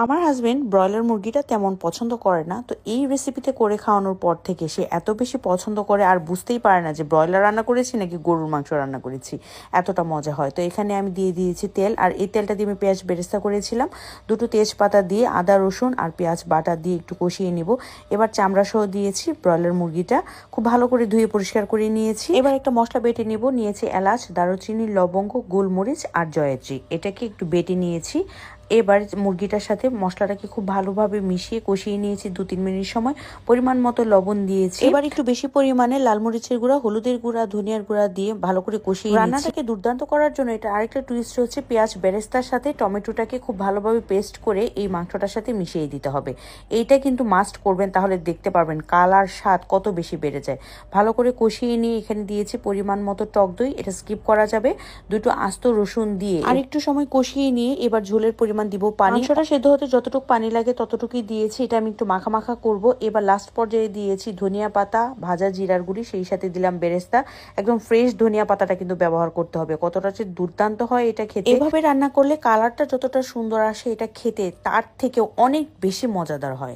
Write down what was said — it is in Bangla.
আমার হাজবেন্ড ব্রয়লার মুরগিটা তেমন পছন্দ করে না, তো এই রেসিপিতে করে খাওয়ানোর পর থেকে সে এত বেশি পছন্দ করে আর বুঝতেই পারে না যে ব্রয়লার রান্না করেছি নাকি গরুর মাংস রান্না করেছি। এতটা মজা হয়। তো এখানে আমি দিয়ে দিয়েছি তেল, আর এই তেলটা দিয়ে আমি পেঁয়াজ বেরেস্তা করেছিলাম। দুটো তেজপাতা দিয়ে আদা রসুন আর পেঁয়াজ বাটা দিয়ে একটু কষিয়ে নিব। এবার চামড়া সহ দিয়েছি ব্রয়লার মুরগিটা, খুব ভালো করে ধুয়ে পরিষ্কার করে নিয়েছি। এবার একটা মশলা বেটে নিব। নিয়েছি এলাচ, দারুচিনি, লবঙ্গ, গোলমরিচ আর জয়ত্রী, এটাকে একটু বেটে নিয়েছি। এবার মুরগিটার সাথে মশলাটাকে খুব ভালোভাবে মিশিয়ে কষিয়ে নিয়েছি 2-3 মিনিট সময়। পরিমাণ মতো লবণ দিয়েছি। এবার একটু বেশি পরিমাণে লাল মরিচের গুঁড়া, হলুদের গুঁড়া, ধনিয়ার গুঁড়া দিয়ে ভালো করে কষিয়ে রান্নাটাকে দুর্দান্ত করার জন্য এটা আরেকটা টুইস্ট হচ্ছে পেঁয়াজ বেরেস্তার সাথে টমেটোটাকে খুব ভালোভাবে পেস্ট করে এই মাংসটার সাথে মিশিয়ে দিতে হবে। এইটা কিন্তু মাস্ট করবেন, তাহলে দেখতে পারবেন কালার স্বাদ কত বেশি বেড়ে যায়। ভালো করে কষিয়ে নিয়ে এখানে দিয়েছি পরিমাণ মতো টক দই, এটা স্কিপ করা যাবে। দুটো আস্ত রসুন দিয়ে আর একটু সময় কষিয়ে নিয়ে এবার ঝোলের পরিমাণ দিব পানি। মাংসটা সেদ্ধ হতে যতটুকু পানি লাগে ততটুকুই দিয়েছি। এটা আমি একটু মাখা মাখা করব। এবার লাস্ট পর্যায়ে দিয়েছি ধনিয়া পাতা, ভাজা জিরার গুঁড়ি, সেই সাথে দিলাম বেরেস্তা। একদম ফ্রেশ ধনিয়া পাতাটা কিন্তু ব্যবহার করতে হবে। কতটা যে দুর্দান্ত হয় এটা খেতে। এভাবে রান্না করলে কালারটা যতটা সুন্দর আসে, এটা খেতে তার থেকেও অনেক বেশি মজাদার হয়।